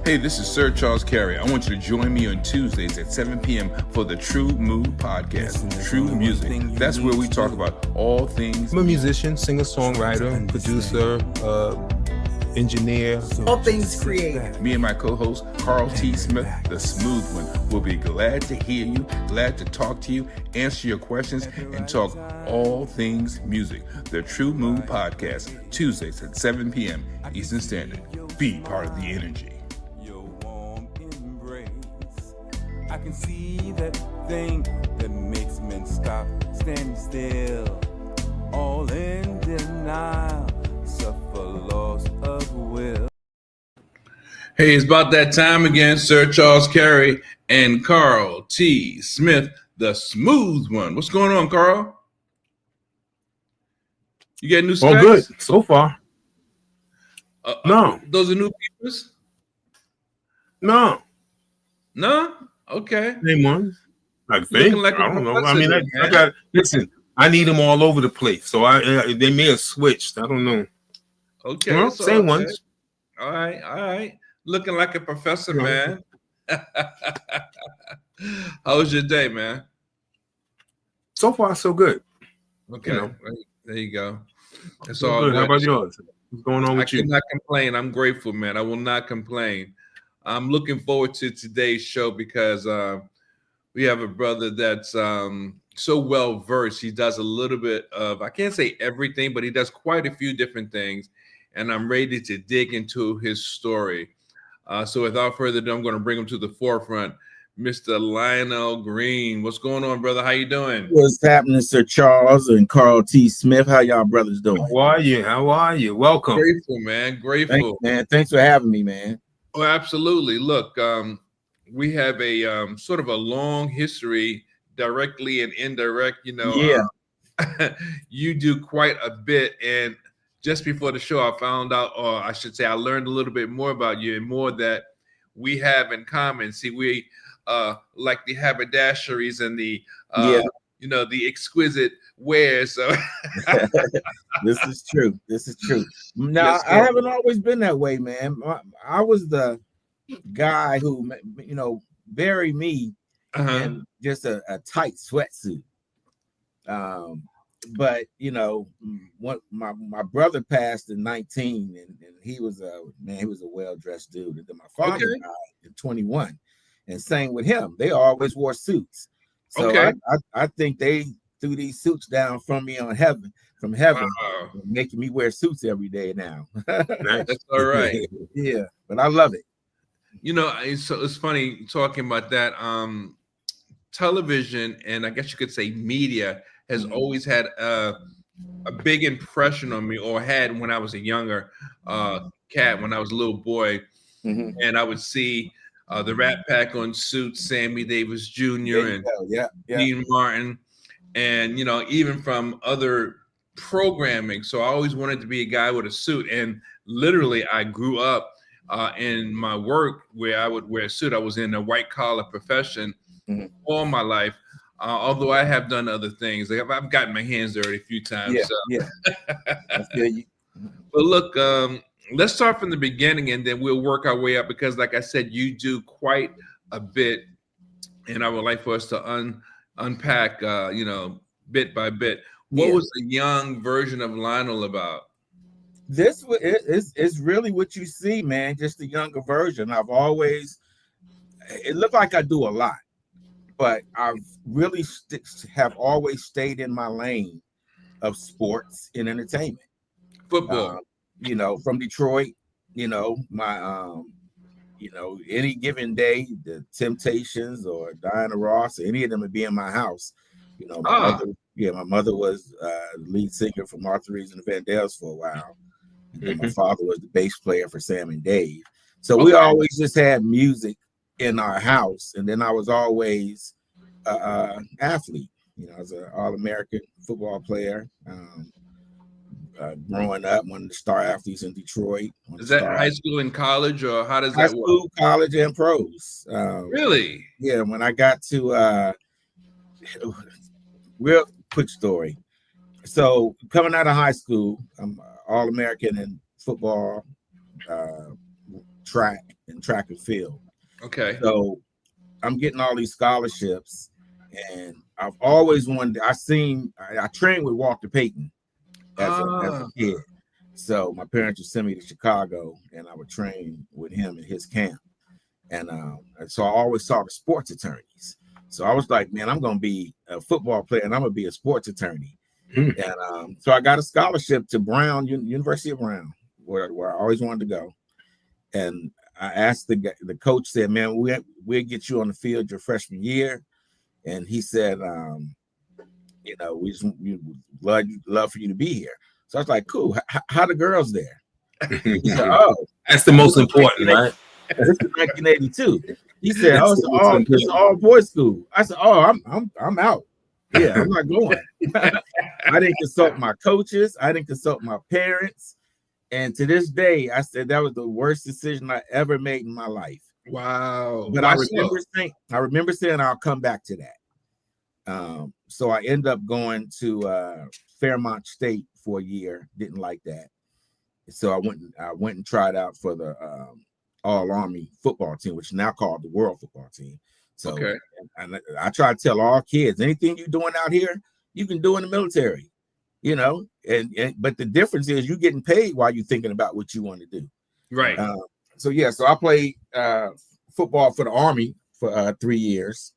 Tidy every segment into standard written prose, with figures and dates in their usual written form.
Hey, this is Sir Charles Carey. I want you to join me on Tuesdays at 7 p.m. for the Tru-Mu podcast, True Music. That's where we talk about all things. I'm a musician, singer-songwriter, producer, engineer. All things creative. Me and my co-host, Carl T. Smith, the smooth one, will be glad to hear you, glad to talk to you, answer your questions, and talk all things music. The Tru-Mu podcast, Tuesdays at 7 p.m. Eastern Standard. Be part of the energy. I can see that thing that makes men stop, stand still, all in denial, suffer loss of will. Hey, it's about that time again. Sir Charles Carey and Carl T. Smith, the smooth one. What's going on, Carl? You got new specs? Oh, good so far. No, those are new pieces. No. Okay. Same ones. I think. Like I don't know. I mean, I got. Listen, I need them all over the place, so they may have switched. I don't know. Okay. Well, so, same ones. All right. Looking like a professor, man. How was your day, man? So far, so good. Okay. There you go. It's so all good. good. How about yours? What's going on with you? I cannot complain. I'm grateful, man. I will not complain. I'm looking forward to today's show because we have a brother that's so well versed. He does a little bit of, I can't say everything, but he does quite a few different things. And I'm ready to dig into his story. So without further ado, I'm going to bring him to the forefront. Mr. Lionel Green. What's going on, brother? How you doing? What's happening, Sir Charles and Carl T. Smith? How y'all brothers doing? How are you? Welcome. Grateful, man. Grateful. Thanks for having me, man. Oh, absolutely. Look, we have a sort of a long history, directly and indirect. Yeah. You do quite a bit. And just before the show, I found out, or I should say, I learned a little bit more about you and more that we have in common. See, we like the haberdasheries and the the exquisite wares. So This is true. Now, I haven't always been that way, man. I was the guy who, buried me in just a tight sweatsuit. But what my brother passed in 19, and he was a well-dressed dude. And then my father died in 21, and same with him. They always wore suits. So I think they threw these suits down from heaven, making me wear suits every day now. That's all right. Yeah, but I love it. It's funny talking about that. Television, and I guess you could say media, has always had a big impression on me, or had when I was a younger cat, when I was a little boy, and I would see the Rat Pack on suits, Sammy Davis Jr. and Dean Martin, and even from other programming. So I always wanted to be a guy with a suit, and literally I grew up in my work where I would wear a suit. I was in a white collar profession all my life. Although I have done other things, like I've gotten my hands dirty a few times. That's good. But look, let's start from the beginning, and then we'll work our way up. Because, like I said, you do quite a bit, and I would like for us to unpack, bit by bit. What was the young version of Lionel about? This is really what you see, man. Just the younger version. It looked like I do a lot, but I've really have always stayed in my lane of sports and entertainment. Football. From Detroit, my any given day, the Temptations or Diana Ross, or any of them would be in my house. My mother was lead singer for Martha Reeves and the Vandells for a while. And then my father was the bass player for Sam and Dave. So we always just had music in our house. And then I was always an athlete. I was an All-American football player. Growing up, one of the star athletes in Detroit. Is that high school and college, or how does that work? High school, college, and pros. Really? Yeah, when I got to real quick story. So coming out of high school, I'm All-American in football, track, and in track and field. Okay. So I'm getting all these scholarships, and I've always wanted. I trained with Walter Payton as a kid. So my parents would send me to Chicago, and I would train with him in his camp. And so I always saw the sports attorneys. So I was like, man, I'm going to be a football player, and I'm going to be a sports attorney. And so I got a scholarship to Brown, University of Brown, where I always wanted to go. And I asked the coach, said, man, we'll get you on the field your freshman year. And he said, you know, we love for you to be here. So I was like, cool. How the girls there? He said, oh, that's the most important, right? This is 1982. He said, oh, it's all boys school. I said, oh, I'm out. Yeah, I'm not going. I didn't consult my coaches. I didn't consult my parents. And to this day, I said that was the worst decision I ever made in my life. Wow. But I remember saying I'll come back to that. So I ended up going to Fairmont State for a year. Didn't like that. So I went and tried out for the All-Army football team, which is now called the World Football Team. So okay. and I try to tell all kids, anything you're doing out here, you can do in the military, you know. But the difference is you're getting paid while you're thinking about what you want to do. Right. So I played football for the Army for 3 years,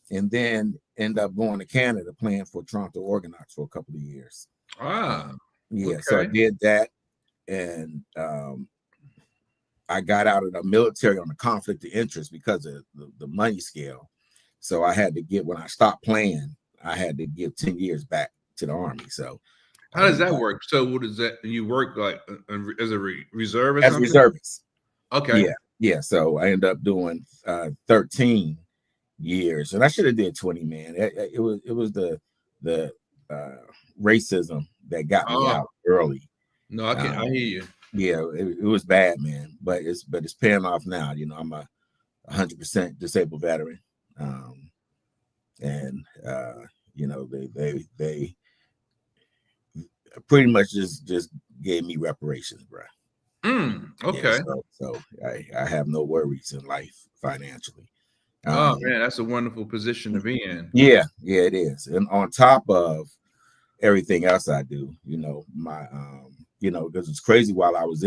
and then end up going to Canada playing for Toronto Argonauts for a couple of years. Okay. So I did that, and I got out of the military on a conflict of interest because of the money scale. So I had to when I stopped playing, I had to give 10 years back to the Army. So how does that work? So what is that? You work like as a reservist? As a reservist. Okay. Yeah. So I ended up doing 13 years, and I should have did 20, man. It was the racism that got me out early. No, I can't. I hear you. Yeah, it was bad, man. But it's paying off now. You know, I'm a 100% disabled veteran, and you know, they pretty much just gave me reparations, bro. Okay. Yeah, so I have no worries in life financially. Oh man, that's a wonderful position to be in. Yeah, it is. And on top of everything else I do, you know, my you know, because it's crazy. While I was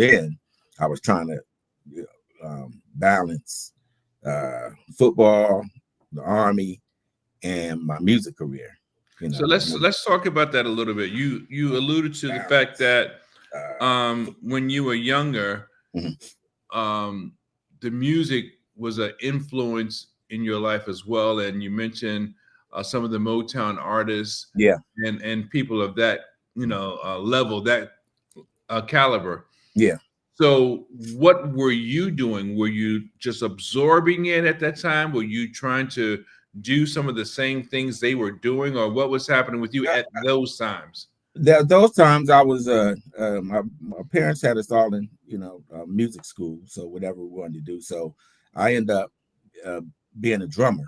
trying to balance football, the Army, and my music career. You know? So let's talk about that a little bit. You alluded to the fact that when you were younger, the music was an influence in your life as well, and you mentioned some of the Motown artists, and people of that level, that caliber. Yeah. So what were you doing? Were you just absorbing it at that time? Were you trying to do some of the same things they were doing, or what was happening with you at those times? Those times I was my parents had us all in music school, so whatever we wanted to do. So I ended up being a drummer,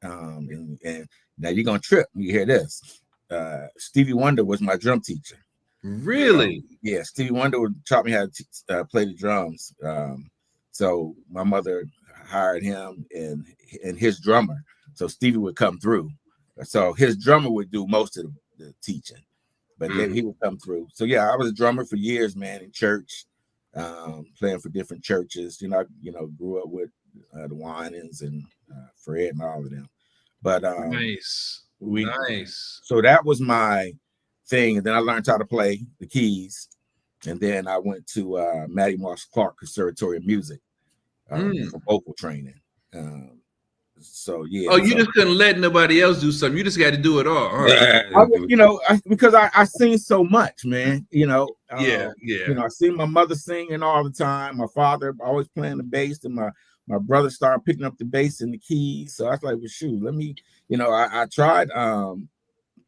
and now you're gonna trip when you hear this. Stevie Wonder was my drum teacher. Really? Yeah, Stevie Wonder taught me how to play the drums. So my mother hired him and his drummer. So Stevie would come through. So his drummer would do most of the teaching, but then he would come through. So yeah, I was a drummer for years, man, in church, playing for different churches. Grew up with the Winans and Fred and all of them. But nice. So that was my thing, and then I learned how to play the keys, and then I went to Mattie Moss Clark Conservatory of Music for vocal training. So yeah. Oh, you just couldn't let nobody else do something. You just got to do it all. Because I sing so much, man. Yeah. I see my mother singing all the time. My father always playing the bass, and my brother started picking up the bass and the keys. So I was like, well, shoot, let me. I tried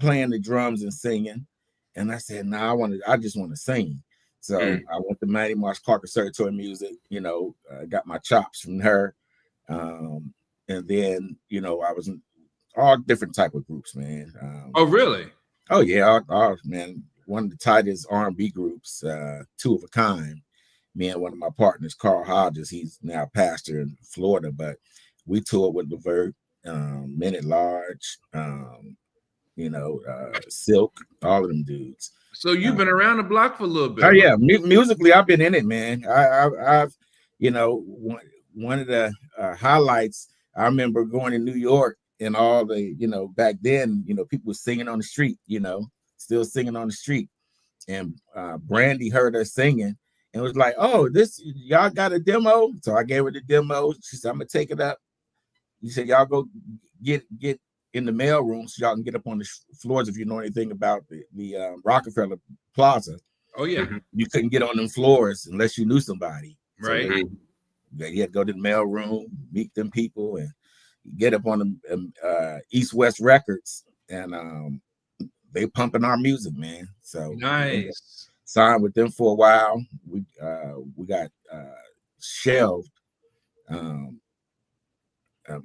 playing the drums and singing, and I said, I just want to sing. So I went to Mattie Moss Clark Conservatory of Music. Got my chops from her. And then, I was in all different type of groups, man. Oh, really? Oh, yeah. Man, one of the tightest R&B groups, Two of a Kind. me and one of my partners, Carl Hodges. He's now pastor in Florida, but we toured with Levert, Men at Large, Silk, all of them dudes. So you've been around the block for a little bit. Oh yeah, musically, I've been in it, man. I've one of the highlights. I remember going to New York and all the, back then, people were singing on the street, still singing on the street. And Brandy heard us singing and was like, "Oh, this y'all got a demo?" So I gave her the demo. She said, "I'm gonna take it up." He said, "Y'all go get in the mail room so y'all can get up on the floors if you know anything about the Rockefeller Plaza." Oh yeah, you couldn't get on them floors unless you knew somebody, right? So you had to go to the mail room, meet them people, and get up on the East West Records, and they pumping our music, man. So nice. Signed with them for a while. We got shelved.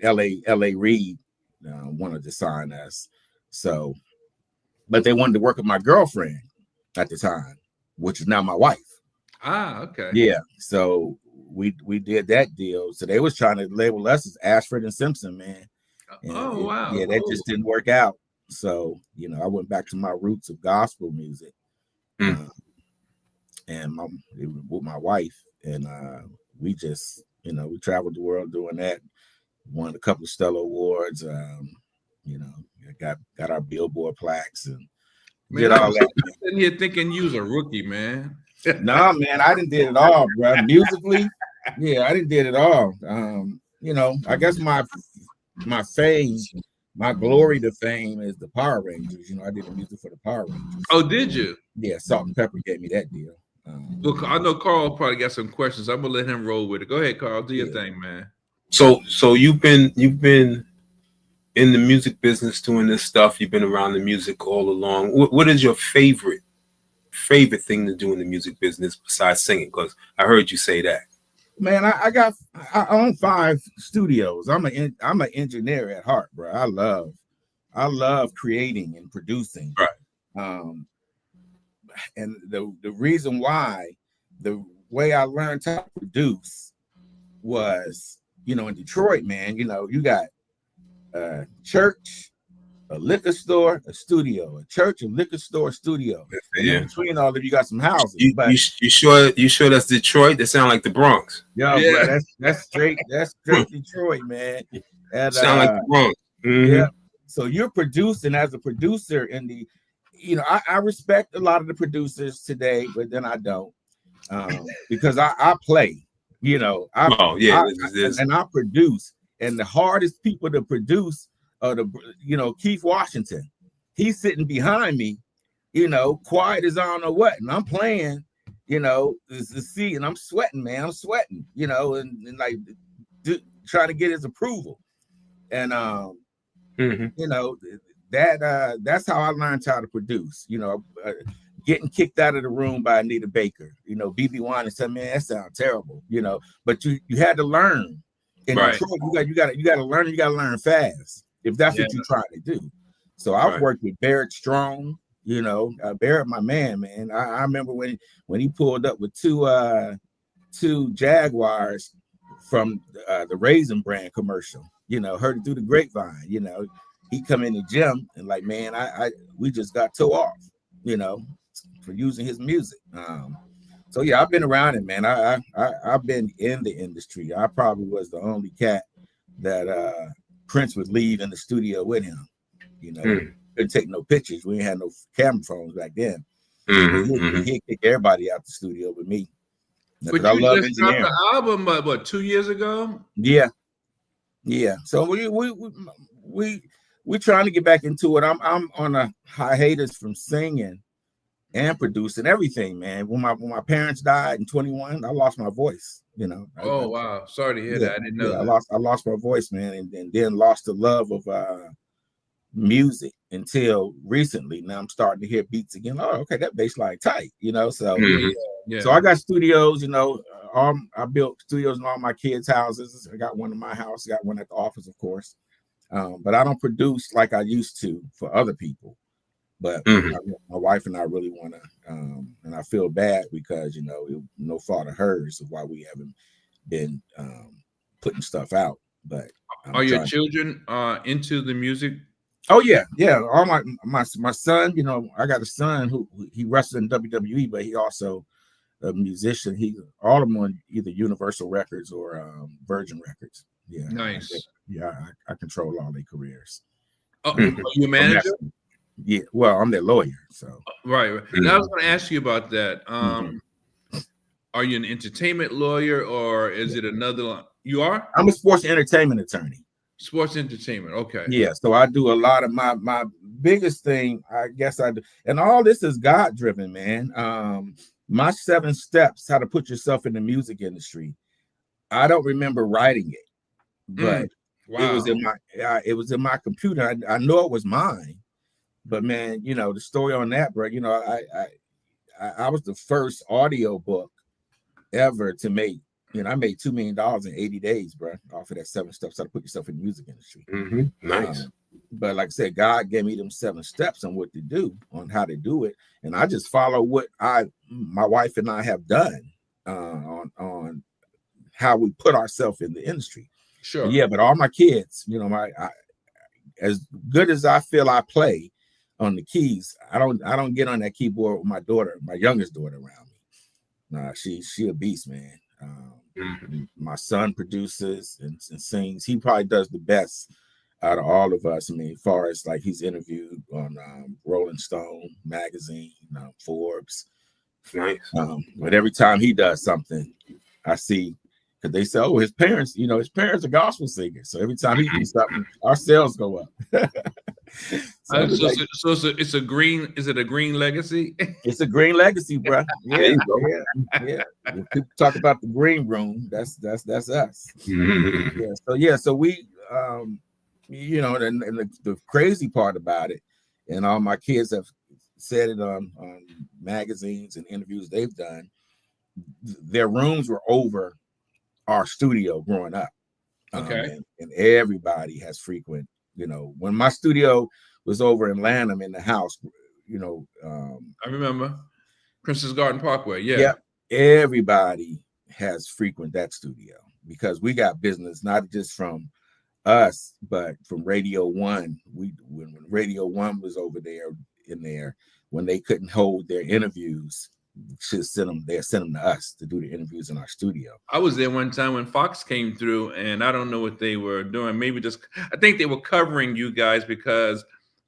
L.A. Reid wanted to sign us, so, but they wanted to work with my girlfriend at the time, which is now my wife. Ah, okay. Yeah, so we did that deal. So they was trying to label us as Ashford and Simpson, man. And wow. Yeah, that just didn't work out. So, I went back to my roots of gospel music, and with my wife, and we just, we traveled the world doing that. Won a couple of Stellar Awards, got our Billboard plaques and did all that. Sitting here thinking you was a rookie, man. Nah, man, I didn't did it all, bro. Musically, yeah, I didn't did it all. I guess my fame, my glory to fame is the Power Rangers. I did the music for the Power Rangers. Oh, did you? Yeah, Salt and Pepper gave me that deal. Look, I know Carl probably got some questions. I'm gonna let him roll with it. Go ahead, Carl. Do your thing, man. So you've been in the music business doing this stuff. You've been around the music all along. What is your favorite thing to do in the music business besides singing? Because I heard you say that. Man, I own 5 studios. I'm an engineer at heart, bro. I love creating and producing. Right. And the reason why, the way I learned how to produce was, in Detroit, man, you got a church, a liquor store, a studio, a church, a liquor store, a studio. Yeah. And between all of you got some houses. You sure that's Detroit? They sound like the Bronx. Yeah. Bro, that's straight Detroit, man. And, sound like the Bronx. Mm-hmm. Yeah. So you're producing as a producer in the, I respect a lot of the producers today, but then I don't, because I play. And I produce, and the hardest people to produce are Keith Washington. He's sitting behind me, quiet as I don't know what, and I'm playing, to see, and I'm sweating, man. I'm sweating, and like trying to get his approval, and that's how I learned how to produce. Getting kicked out of the room by Anita Baker, BB Wine said, "Man, that sounds terrible," but you had to learn. In Detroit, you got to learn. You got to learn fast if that's what you're trying to do. So I've worked with Barrett Strong. Barrett, my man. I remember when he pulled up with two Jaguars from the Raisin brand commercial. Heard it through the grapevine. He come in the gym and like, man, we just got toe off. For using his music. So yeah, I've been around it, man. I've been in the industry. I probably was the only cat that Prince would leave in the studio with him. Couldn't take no pictures. We ain't had no camera phones back then. He'd kick everybody out the studio with me. But I you love just engineering. dropped the album, what, 2 years ago? Yeah. So we trying to get back into it. I'm on a hiatus from singing and producing everything, man. When my parents died in 21, I lost my voice. Wow, sorry to hear that. I didn't know that. I lost my voice, man, and then lost the love of music until recently. Now I'm starting to hear beats again. Oh, okay, that bass line tight, So so I got studios, I built studios in all my kids' houses. I got one in my house, got one at the office, of course. But I don't produce like I used to for other people. But my wife and I really want to, and I feel bad because no fault of hers of why we haven't been putting stuff out. But are your children into the music? Oh yeah. All my son, I got a son who he wrestled in WWE, but he also a musician. All of them on either Universal Records or Virgin Records. Yeah, nice. I control all their careers. Oh, are you a manager? Yeah, well, I'm their lawyer. So right. Now I was going to ask you about that. Are you an entertainment lawyer or is it another? You are? I'm a sports entertainment attorney. Sports entertainment. Okay. Yeah. So I do a lot of my biggest thing, I guess I do. And all this is God driven, man. My 7 steps, how to put yourself in the music industry. I don't remember writing it, but it was in my computer. I know it was mine, but man, the story on that, bro, I was the first audio book ever to make. I made $2 million in 80 days, bro, off of that 7 steps how to put yourself in the music industry. Nice. But like I said, God gave me them 7 steps on what to do, on how to do it, and I just follow what my wife and I have done on how we put ourselves in the industry. Sure. Yeah, but all my kids, as good as I feel I play on the keys, I don't get on that keyboard with my daughter, my youngest daughter, around me. Nah, she a beast, man. My son produces and sings. He probably does the best out of all of us. I mean, as far as like he's interviewed on Rolling Stone magazine, Forbes. Nice. But every time he does something, I see, because they say, his parents are gospel singers. So every time he does something, our sales go up. It's a green. Is it a green legacy? It's a green legacy, bro. Yeah. When people talk about the green room, that's us. So we, and the crazy part about it, and all my kids have said it on magazines and interviews they've done. Their rooms were over our studio growing up. Okay. And everybody has frequent. When my studio was over in Lanham in the house, I remember Princess Garden Parkway. Yeah. Everybody has frequent that studio because we got business not just from us, but from Radio One. When Radio One was over there in there, when they couldn't hold their interviews, should send them to us to do the interviews in our studio. I was there one time when Fox came through, and I don't know what they were doing. Maybe I think they were covering you guys because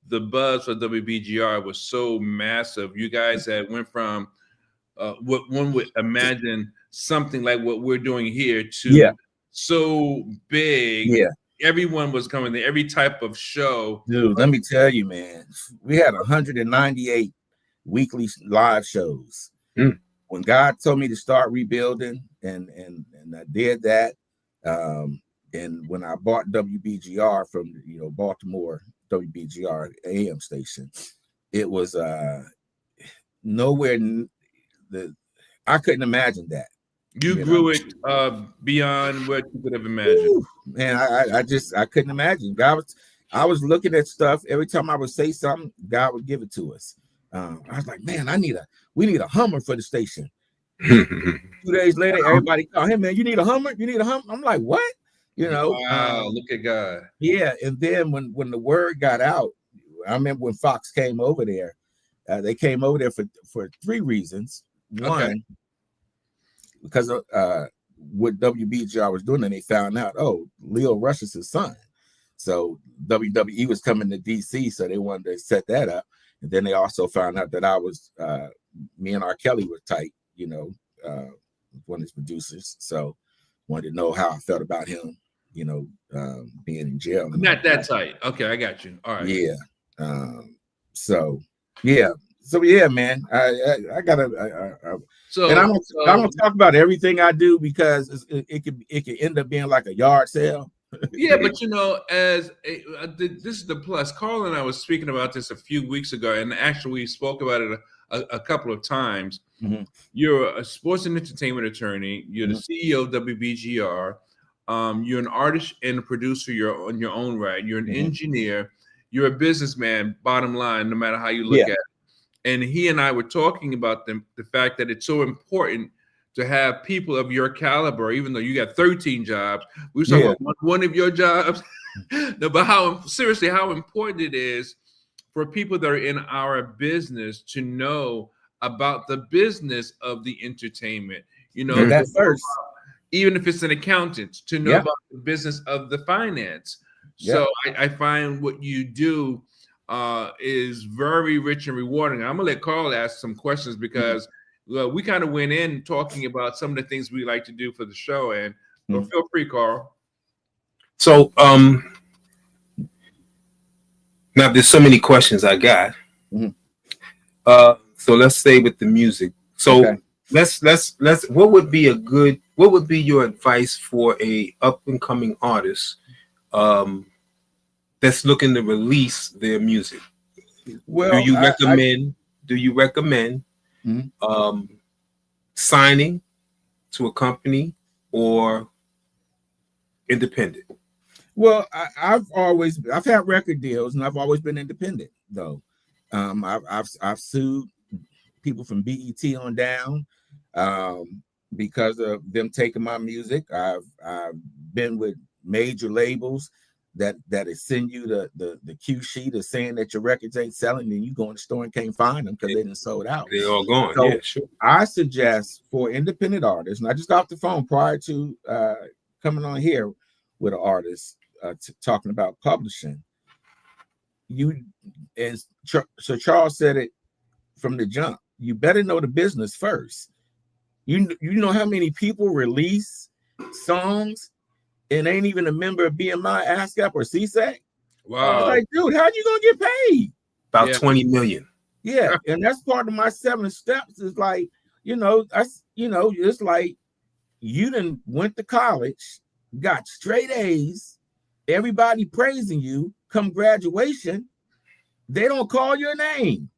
the buzz for WBGR was so massive. You guys had went from what one would imagine something like what we're doing here to so big. Yeah. Everyone was coming there, every type of show. Dude, let me tell you, man, we had 198 weekly live shows. When God told me to start rebuilding, and I did that, and when I bought WBGR from Baltimore WBGR AM station, it was nowhere. I couldn't imagine that. You grew it beyond what you could have imagined. Ooh, man, I couldn't imagine. I was looking at stuff every time I would say something, God would give it to us. I was like, man, we need a Hummer for the station. 2 days later, everybody called, hey man, you need a Hummer? You need a Hummer? I'm like, what? Wow, look at God. Yeah, and then when the word got out, I remember when Fox came over there, they came over there for 3 reasons. One, because of what WBGR was doing, and they found out, Leo Rush is his son. So WWE was coming to DC, so they wanted to set that up. And then they also found out that I was, me and R. Kelly were tight, one of his producers. So wanted to know how I felt about him, being in jail. Not that tight. Okay, I got you. All right. Yeah. So yeah, man. I gotta. And I don't talk about everything I do because it could end up being like a yard sale. Yeah, but this is the plus. Carl and I was speaking about this a few weeks ago, and actually we spoke about it a couple of times. Mm-hmm. You're a sports and entertainment attorney. You're the CEO of WBGR. You're an artist and a producer. You're on your own right. You're an engineer. you're a businessman, bottom line, no matter how you look at it. And he and I were talking about the fact that it's so important to have people of your caliber, even though you got 13 jobs. We were talking about one of your jobs. No, but how important it is for people that are in our business to know about the business of the entertainment. You know, that first, even if it's an accountant, to know about the business of the finance. So I find what you do is very rich and rewarding. I'm gonna let Carl ask some questions because we kind of went in talking about some of the things we like to do for the show, and feel free, Carl. So now there's so many questions I got. So let's stay with the music. So let's what would be your advice for a up and coming artist that's looking to release their music? Well, do you recommend signing to a company or independent? Well, I've had record deals, and I've always been independent though. I've sued people from BET on down because of them taking my music. I've been with major labels that send you the cue sheet of saying that your records ain't selling, and you go in the store and can't find them because they didn't sold out. They're all gone. So sure. I suggest for independent artists, and I just got off the phone prior to coming on here with an artist talking about publishing. So Charles said it from the jump. You better know the business first. You know how many people release songs and ain't even a member of BMI, ASCAP, or CSAC? Wow. It's like, dude, how you gonna get paid? About 20 million. Yeah, and that's part of my 7 steps. Is like, it's like you done went to college, got straight A's, everybody praising you. Come graduation, they don't call your name,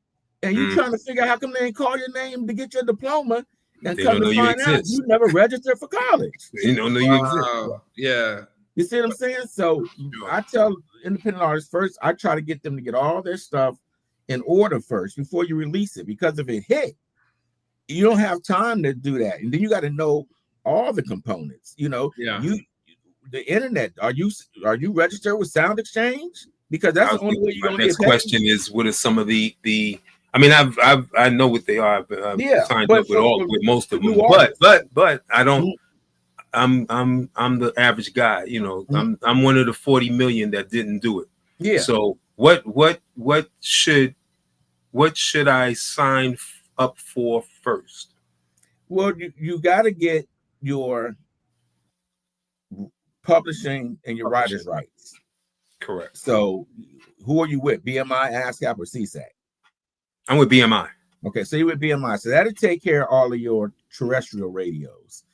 and you trying to figure out how come they ain't call your name to get your diploma. And They come don't to know find you out, exist. you never registered for college. They don't know you exist. Yeah. You see what I'm saying? So I tell independent artists first, I try to get them to get all their stuff in order first before you release it. Because if it hit, you don't have time to do that. And then you got to know all the components. The internet, are you registered with Sound Exchange? Because that's the only way you're gonna get paid. Next question is, what are some of the I mean, I know what they are. I've signed up with most of them, but I don't. I'm the average guy. I'm one of the 40 million that didn't do it. Yeah. So what should I sign up for first? Well, you got to get your publishing and your writer's rights. Correct. So who are you with? BMI, ASCAP, or CSAC? I'm with BMI. Okay, so you're with BMI. So that'll take care of all of your terrestrial radios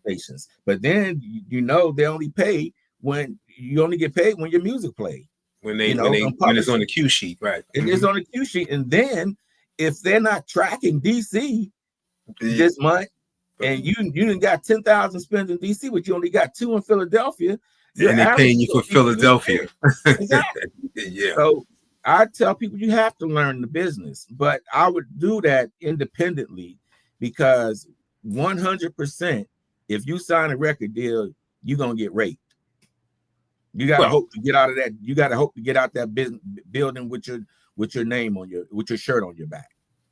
stations. But then they only pay when you only get paid when your music plays. When it's on the cue sheet, right? It is on the cue sheet. And then if they're not tracking DC this month, and you didn't got 10,000 spends in DC, but you only got 2 in Philadelphia, and they're paying you for Philadelphia. Exactly. Yeah. So I tell people you have to learn the business, but I would do that independently because 100%, if you sign a record deal, you're gonna get raped. You gotta hope to get out of that. You gotta hope to get out that building with your name on with your shirt on your back.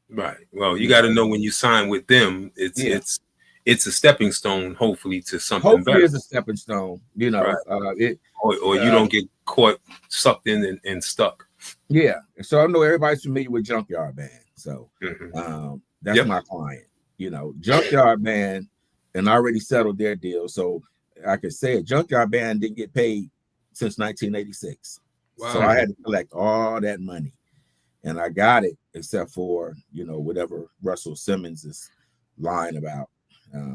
Right. Well, you got to know when you sign with them, it's a stepping stone, hopefully, to something better. It's a stepping stone, right. Or you don't get caught, sucked in and stuck. Yeah. So I know everybody's familiar with Junkyard Band. So that's my client. Junkyard Band, and I already settled their deal. So I could say it. Junkyard Band didn't get paid since 1986. Wow. So I had to collect all that money. And I got it, except for, whatever Russell Simmons is lying about,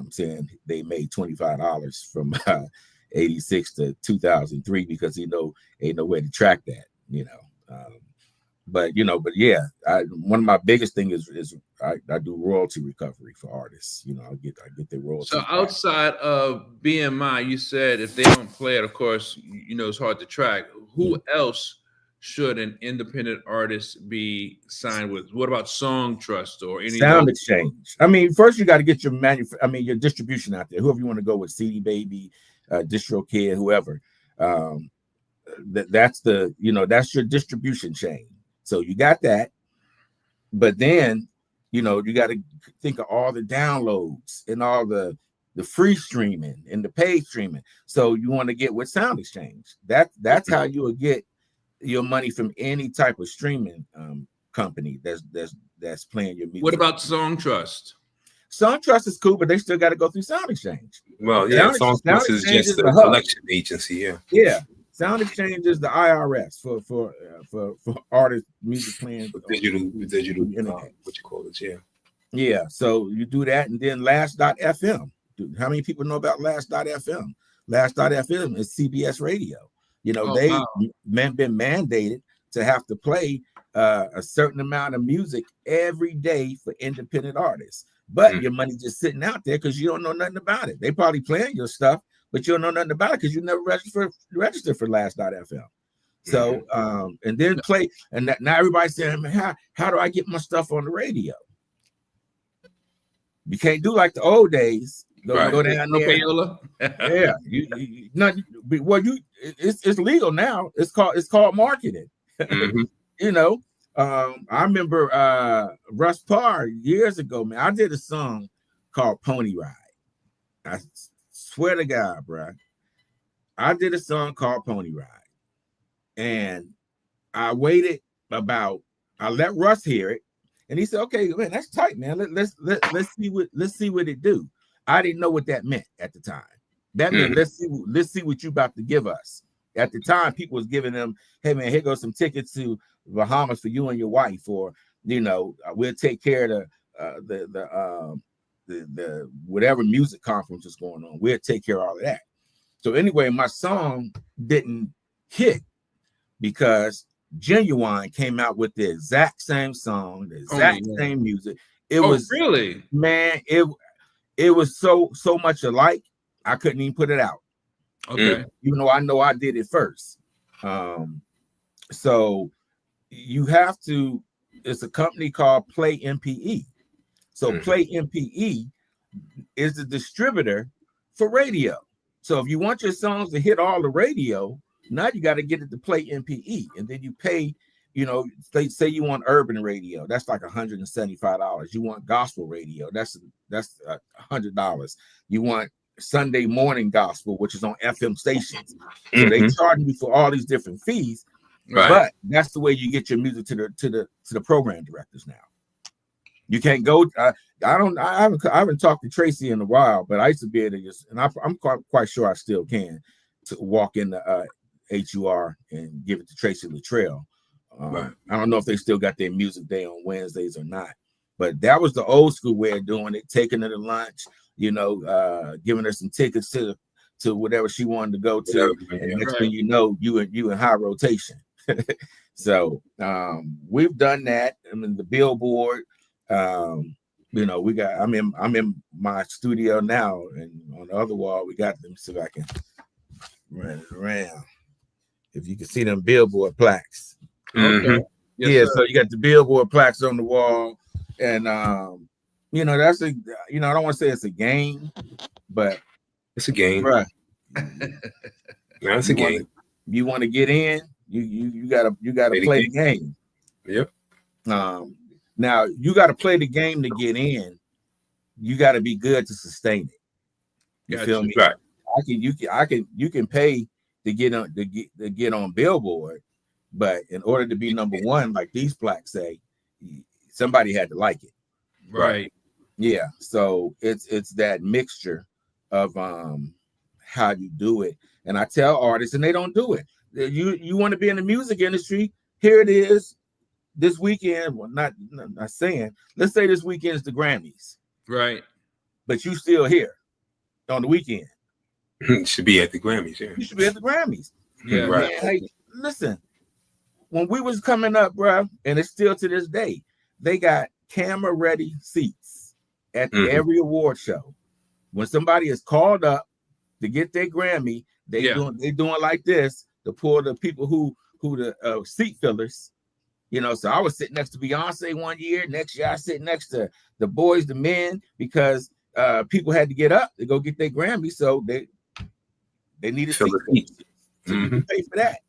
saying they made $25 from 86 to 2003 because he ain't no way to track that, But yeah, one of my biggest things is I do royalty recovery for artists. I get their royalty. So outside of BMI, you said if they don't play it, of course, it's hard to track. Who else should an independent artist be signed with? What about Song Trust or any Sound Exchange? I mean, first you got to get your your distribution out there. Whoever you want to go with, CD Baby, DistroKid, whoever. That's the that's your distribution chain. So you got that, but then you got to think of all the downloads and all the free streaming and the paid streaming. So you want to get with Sound Exchange. That's how you will get your money from any type of streaming company that's playing your music. What about Song Trust? Song Trust is cool, but they still got to go through Sound Exchange. Well, yeah, Song Trust is just a collection agency. Yeah. Sound Exchange is the IRS for artists, music playing, digital. What you call it? Yeah. So you do that, and then Last.fm. How many people know about Last.fm? Last.fm is CBS Radio. They've been mandated to have to play a certain amount of music every day for independent artists. But your money just sitting out there because you don't know nothing about it. They probably playing your stuff, but you don't know nothing about it because you never registered for Last.fm. So and then play, and now everybody's saying, how do I get my stuff on the radio? You can't do like the old days. Go down there. It's legal now. It's called marketing. I remember Russ Parr years ago, man. I did a song called Pony Ride. I swear to God, bro. I did a song called Pony Ride. And I waited I let Russ hear it. And he said, okay, man, that's tight, man. Let's see what it do. I didn't know what that meant at the time. That meant let's see what you about to give us. At the time, people was giving them, hey man, here goes some tickets to Bahamas for you and your wife, or we'll take care of the whatever music conference is going on. We'll take care of all of that. So anyway, my song didn't hit because Genuine came out with the exact same song, the exact same music. It was really, man, it was so much alike. I couldn't even put it out. Okay. Even though I know I did it first. So you have to, it's a company called Play MPE. So Play MPE is the distributor for radio. So if you want your songs to hit all the radio, now you got to get it to Play MPE, and then you pay, they say you want urban radio, that's like $175. You want gospel radio, that's $100. You want Sunday morning gospel, which is on FM stations. So they charge you for all these different fees, but that's the way you get your music to the program directors now. You can't go. I haven't talked to Tracy in a while, but I used to be able to just, and I'm quite sure I still can, to walk in the HUR and give it to Tracy Luttrell. I don't know if they still got their music day on Wednesdays or not, but that was the old school way of doing it. Taking her to lunch, giving her some tickets to whatever she wanted to go to, and next thing you know, you in high rotation. So we've done that. I mean, the Billboard. We got. I'm in my studio now, and on the other wall we got them. See if I can run it around. If you can see them Billboard plaques. Okay. Yes, so you got the Billboard plaques on the wall, and that's I don't want to say it's a game, but it's a game, right? It's a game. You want to get in, you gotta play the game. Yep. Now you got to play the game to get in. You got to be good to sustain it. You feel me? Right. You can pay to get on Billboard, but in order to be number one, like these plaques say, somebody had to like it. Right. Yeah. So it's that mixture of how you do it. And I tell artists, and they don't do it. You want to be in the music industry? Here it is. This weekend, well, not saying, let's say this weekend is the Grammys. Right. But you still here on the weekend. Should be at the Grammys, yeah. You should be at the Grammys. Yeah. Right. Man, hey, listen, when we was coming up, bro, and it's still to this day, they got camera ready seats at every award show. When somebody is called up to get their Grammy, they doing like this to pull the people who the seat fillers. You know, so I was sitting next to Beyonce one year. Next year, I sit next to the boys, the men, because people had to get up to go get their Grammy, so they needed seat fillers. So you can pay for that.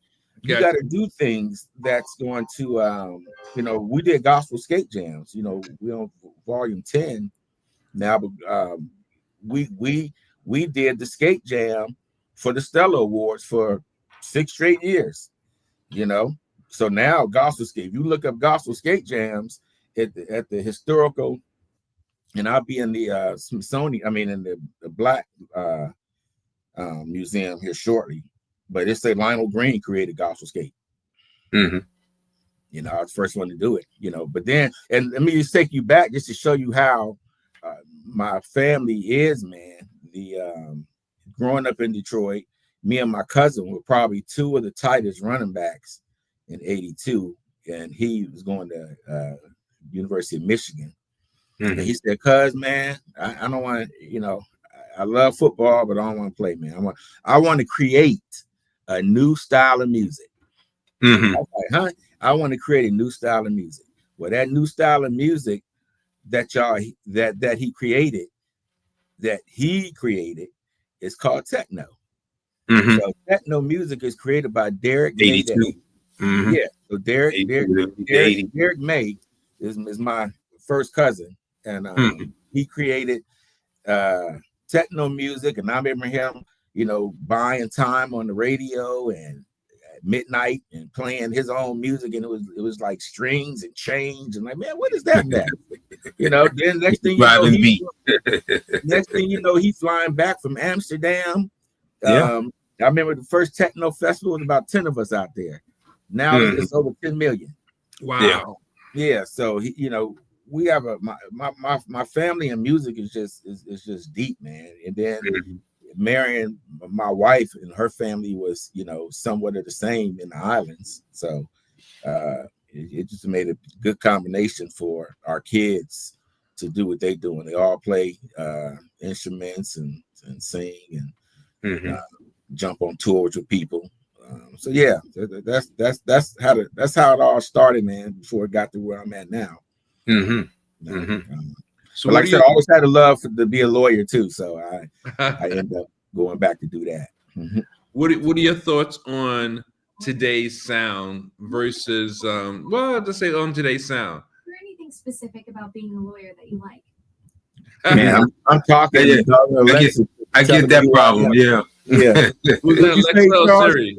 You got to do things that's going to, you know, we did gospel skate jams. You know, we on volume 10 now, but we did the skate jam for the Stella Awards for 6 straight years. You know. So now gospel skate, if you look up gospel skate jams at the historical, and I'll be in the Smithsonian, I mean in the Black Museum here shortly, but it say Lionel Green created gospel skate. You know, I was the first one to do it, you know, but then, and let me just take you back just to show you how my family is, man. The growing up in Detroit, me and my cousin were probably 2 of the tightest running backs in 82, and he was going to University of Michigan. And he said, "Cuz, man, I don't want to, you know, I love football, but I don't want to play, man. I want to create a new style of music." I was like, "Huh? I want to create a new style of music." Well, that new style of music that he created is called techno. So techno music is created by Derek May. Yeah, so Derek May is my first cousin, and he created techno music, and I remember him, you know, buying time on the radio and at midnight and playing his own music, and it was like strings and chains, and like, man, what is that? You know, then next thing you know, he's flying back from Amsterdam. I remember the first techno festival was about 10 of us out there. Now it's over 10 million. Wow. Yeah. So you know, we have my family and music is just deep, man. And then marrying my wife and her family was, you know, somewhat of the same in the islands. So it just made a good combination for our kids to do what they do, and they all play instruments and sing and jump on tours with people. So yeah, that's how it all started, man. Before it got to where I'm at now. So, like I said, I always had a love to be a lawyer too. So I ended up going back to do that. What are your thoughts on today's sound versus let's say on today's sound? Is there anything specific about being a lawyer that you like? Man, I'm talking. I get that problem. Yeah. Siri,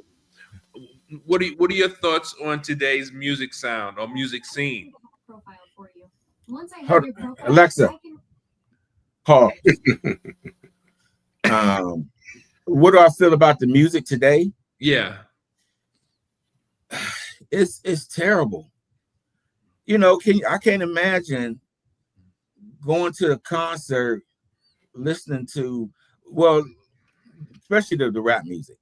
what are your thoughts on today's music sound or music scene? Profile for you. Once I have your profile, Alexa, Paul. What do I feel about the music today? Yeah, it's terrible. You know, I can't imagine going to a concert, listening to, well, especially the rap music,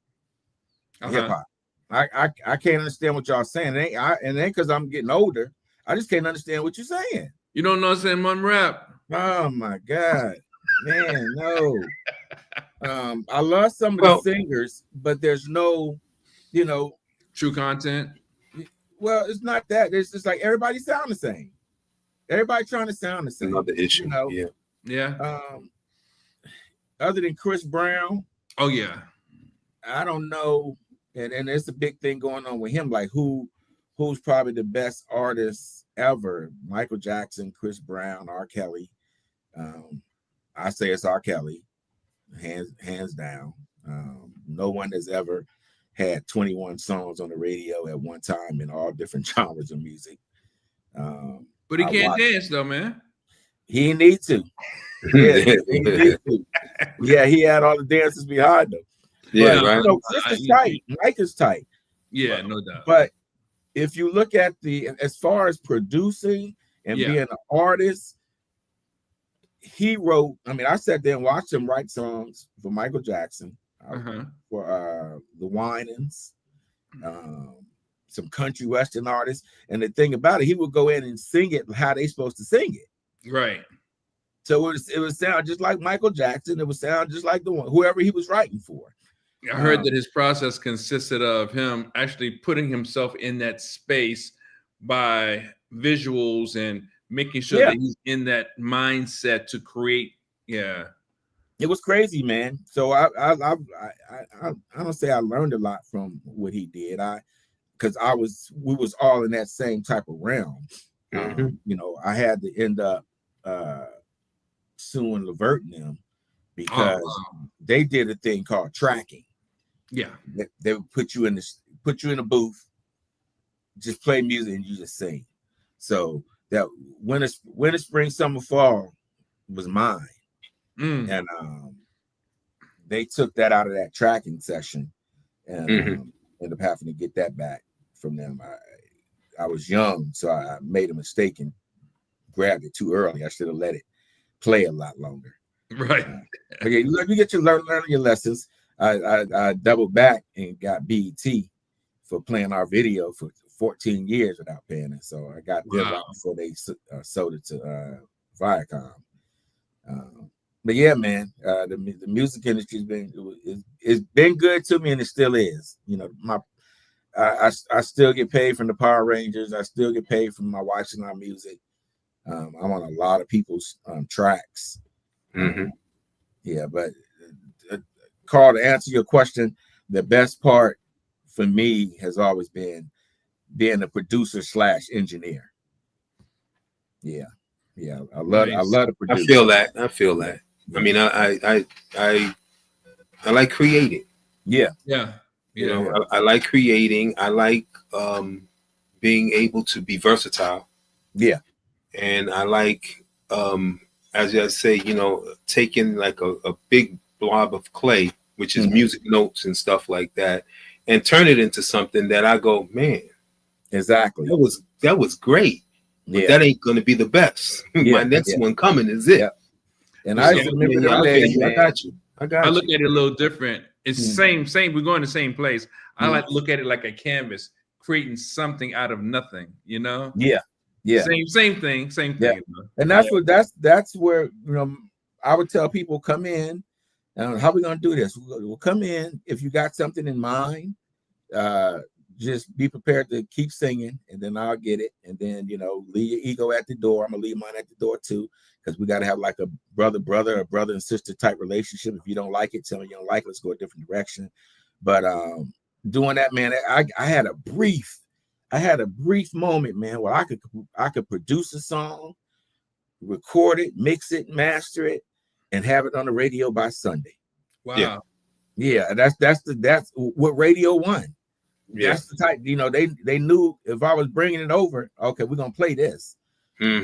hip hop. I can't understand what y'all saying. It ain't because I'm getting older. I just can't understand what you're saying. You don't know saying one rap. Oh my God, man, no. I love some of the singers, but there's no, you know, true content. Well, it's not that. It's just like everybody sound the same. Everybody trying to sound the same. Another issue. You know? Yeah. Other than Chris Brown. Oh yeah. I don't know, and it's a big thing going on with him. Like who's probably the best artist ever? Michael Jackson, Chris Brown, R. Kelly. I say it's R. Kelly, hands down. No one has ever had 21 songs on the radio at one time in all different genres of music. But he can't dance though, man. He need to. Yeah, he need to. Yeah, he had all the dancers behind him. Yeah, but, right. You know, Chris is tight. Mike is tight. Yeah, no doubt. But if you look at as far as producing and being an artist, he wrote. I mean, I sat there and watched him write songs for Michael Jackson, for the Winans, some country western artists. And the thing about it, he would go in and sing it how they supposed to sing it. Right. So it would sound just like Michael Jackson. It would sound just like whoever he was writing for. I heard that his process consisted of him actually putting himself in that space by visuals and making sure that he's in that mindset to create. Yeah, it was crazy, man. So I don't say I learned a lot from what he did. Because we was all in that same type of realm. You know, I had to end up suing Levert and them because they did a thing called tracking. Yeah, they would put you in a booth, just play music and you just sing. So that winter, spring, summer, fall was mine, and they took that out of that tracking session, and ended up having to get that back from them. I was young, so I made a mistake and grabbed it too early. I should have let it play a lot longer. Right. Okay, you get your learn your lessons. I doubled back and got BET for playing our video for 14 years without paying it. So I got them right before they sold it to Viacom. But yeah, man, the music industry's been good to me, and it still is. You know, I still get paid from the Power Rangers. I still get paid from my Wife's and I music. I'm on a lot of people's tracks. Yeah, but Carl, to answer your question, the best part for me has always been being a producer / engineer. Yeah. I love the producer. I feel that. I mean, I like creating. Yeah. You know, I like creating. I like being able to be versatile. Yeah. And I like, as I say, you know, taking like a big blob of clay, which is music notes and stuff like that, and turn it into something that I go, man, exactly. That was great. But that ain't going to be the best. My next one coming is it. Yeah. And I remember that day, I got you. I look at it a little different. It's the same. We're going to the same place. I like to look at it like a canvas, creating something out of nothing. You know? Yeah. Same thing. Yeah. You know? And that's where, you know, I would tell people, come in. How are we going to do this? We'll come in. If you got something in mind, just be prepared to keep singing, and then I'll get it. And then, you know, leave your ego at the door. I'm gonna leave mine at the door too, because we got to have like a brother and sister type relationship. If you don't like it, tell me you don't like it. Let's go a different direction. But doing that, man, I had a brief moment, man, where I could produce a song, record it, mix it, master it, and have it on the radio by Sunday. Wow. Yeah, that's what Radio One. Yeah. That's the type, you know, they knew if I was bringing it over, okay, we're gonna play this.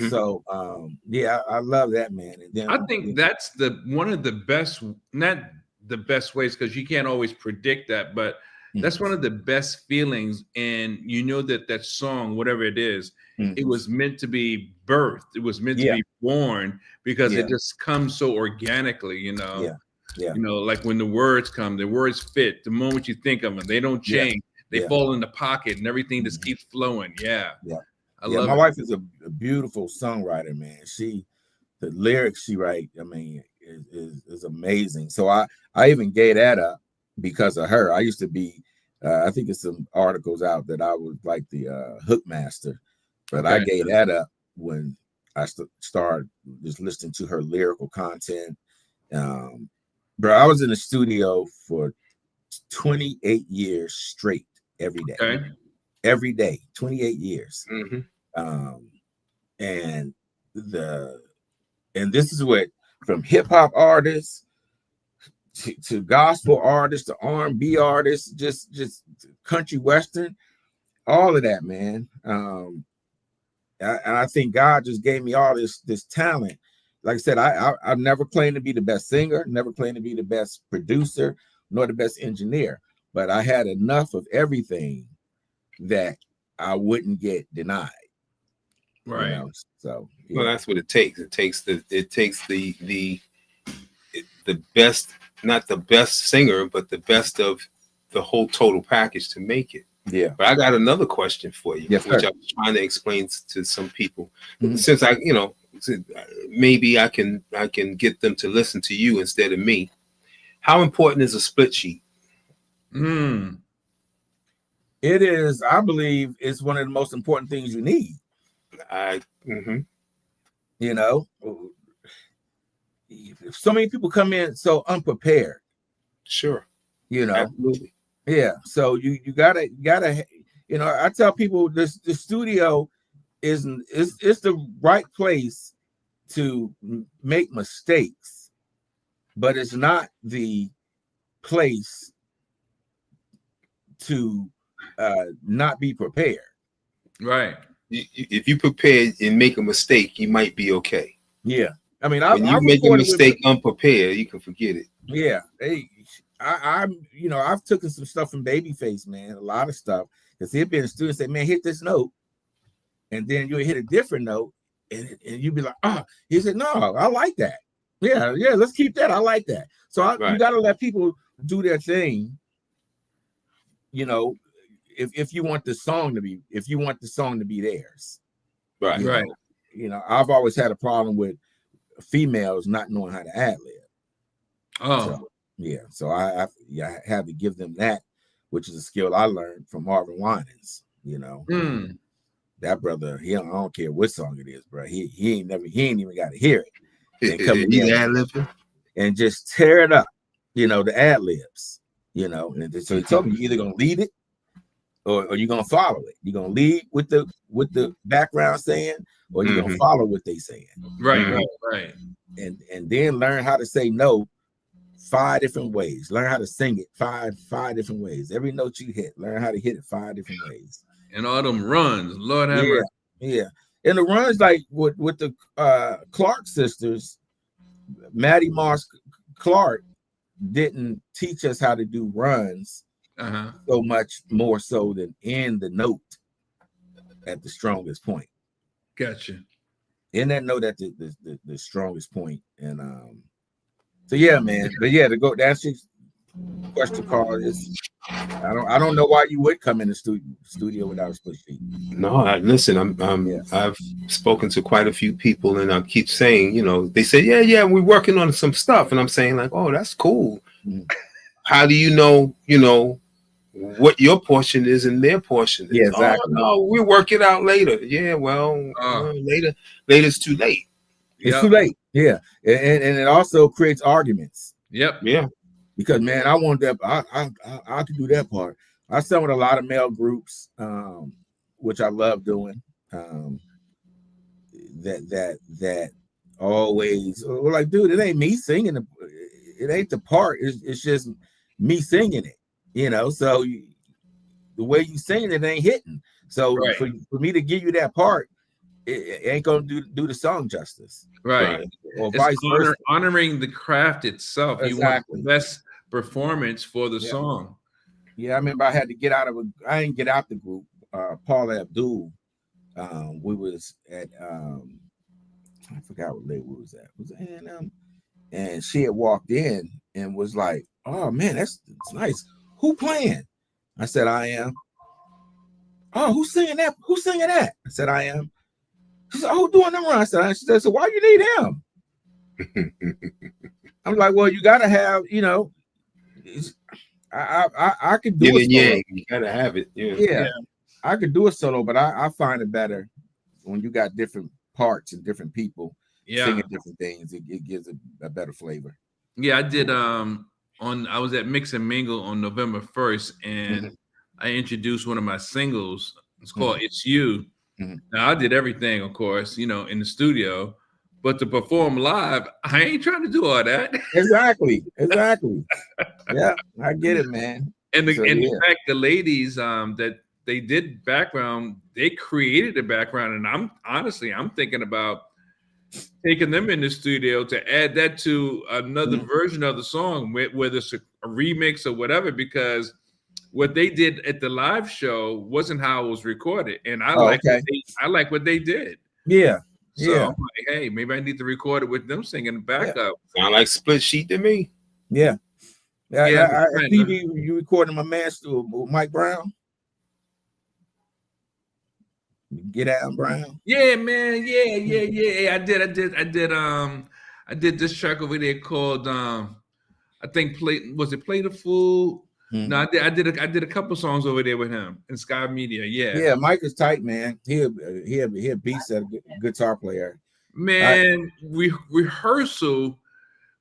So I love that, man. And then I think that's one of the best, not the best ways, because you can't always predict that, but that's one of the best feelings. And you know that song, whatever it is, it was meant to be birthed. It was meant to be born, because it just comes so organically, you know. Yeah. You know, like when the words come, the words fit. The moment you think of them, they don't change. They fall in the pocket, and everything just keeps flowing. I love my wife is a beautiful songwriter, man. The lyrics she writes, I mean, is amazing. So I even gave that up because of her. I used to be, I think it's some articles out that I was like the hook master, but I gave that up when I started just listening to her lyrical content. Bro, I was in the studio for 28 years straight. Every day, 28 years. And this is what, from hip hop artists to gospel artists to R&B artists, just country western, all of that, man. And I think God just gave me all this talent. Like I said, I've never claimed to be the best singer, never claimed to be the best producer, nor the best engineer. But I had enough of everything that I wouldn't get denied. Right. You know? So well, that's what it takes. It takes the best, not the best singer, but the best of the whole total package to make it. Yeah. But I got another question for you, yes, which I was trying to explain to some people. Since maybe I can get them to listen to you instead of me. How important is a split sheet? Mm. It is, I believe, it's one of the most important things you need. You know, so many people come in so unprepared. Sure. You know, absolutely. Yeah. So you gotta, you know, I tell people the studio is the right place to make mistakes, but it's not the place to not be prepared. Right. If you prepare and make a mistake, you might be okay. Yeah. I mean, when you make a mistake unprepared, you can forget it. Yeah. I'm, you know, I've taken some stuff from Babyface, man, a lot of stuff, because he'd be in the studio and say, man, hit this note, and then you hit a different note, and you'd be like, oh, he said, no, I like that. Yeah, let's keep that. I like that. So you got to let people do their thing. You know, if you want the song to be, theirs. Right. You know, I've always had a problem with females not knowing how to ad lib. Oh. So I have to give them that, which is a skill I learned from Marvin Winans. You know, that brother, I don't care what song it is, bro. He ain't even got to hear it. And come in and just tear it up. You know, the ad libs. You know, and so he told me you're either gonna lead it or you're gonna follow it. You're gonna lead with the background saying, or you're gonna follow what they saying. Right. And then learn how to say no 5 different ways. Learn how to sing it 5 different ways. Every note you hit, learn how to hit it 5 different ways. And all them runs, Lord have mercy. Yeah. And the runs, like with the Clark sisters, Maddie Moss Clark didn't teach us how to do runs so much more so than in the note at the strongest point. Gotcha. In that note at the strongest point. And so yeah, man. But yeah, to answer your question, Carl, is I don't know why you would come in the studio without a split sheet. No, listen, I've spoken to quite a few people, and I keep saying, you know, they say, yeah, we're working on some stuff, and I'm saying like, oh, that's cool. How do you know, what your portion is and their portion is? Yeah, exactly. Oh, no, we'll work it out later. Yeah, well, later's too late. It's too late. Yeah, and it also creates arguments. Yep. Yeah. Because man, I want that. I could do that part. I sung with a lot of male groups, which I love doing. That always, we're like, dude, it ain't me singing. It ain't the part. It's just me singing it. You know, so the way you sing it ain't hitting. So for me to give you that part, it ain't gonna do the song justice. Right. Or vice versa. Honoring the craft itself. Exactly. You want the best performance for the song. Yeah, I remember I had to get out of I didn't get out the group. Paula Abdul. We was at I forgot what label was at. It was A&M. And she had walked in and was like, oh man, that's nice. Who playing? I said, I am. Oh, who's singing that? Who's singing that? I said, I am. She said, oh, who doing them runs? She said, so why you need him? I'm like, well, you gotta have, I could do it. Yeah, you gotta have it. Yeah. I could do a solo, but I find it better when you got different parts and different people singing different things. It gives a better flavor. Yeah, I did. I was at Mix and Mingle on November 1st, and I introduced one of my singles. It's called "It's You." Now I did everything, of course, in the studio, but to perform live, I ain't trying to do all that. Exactly. Yeah, I get it, man. And in fact, the ladies that they did background, they created the background, and I'm thinking about taking them in the studio to add that to another version of the song, whether it's a remix or whatever, because what they did at the live show wasn't how it was recorded, and I like what they did. Yeah. So I'm like, hey, maybe I need to record it with them singing backup. Sound like split sheet to me. Yeah. I see you recording my man with Mike Brown. Get out, Brown. Yeah, man. Yeah. I did this track over there called I think Play the Fool. No, I did a couple songs over there with him in Sky Media. Yeah. Yeah, Mike is tight, man. He a beast at a guitar player. Man, rehearsal.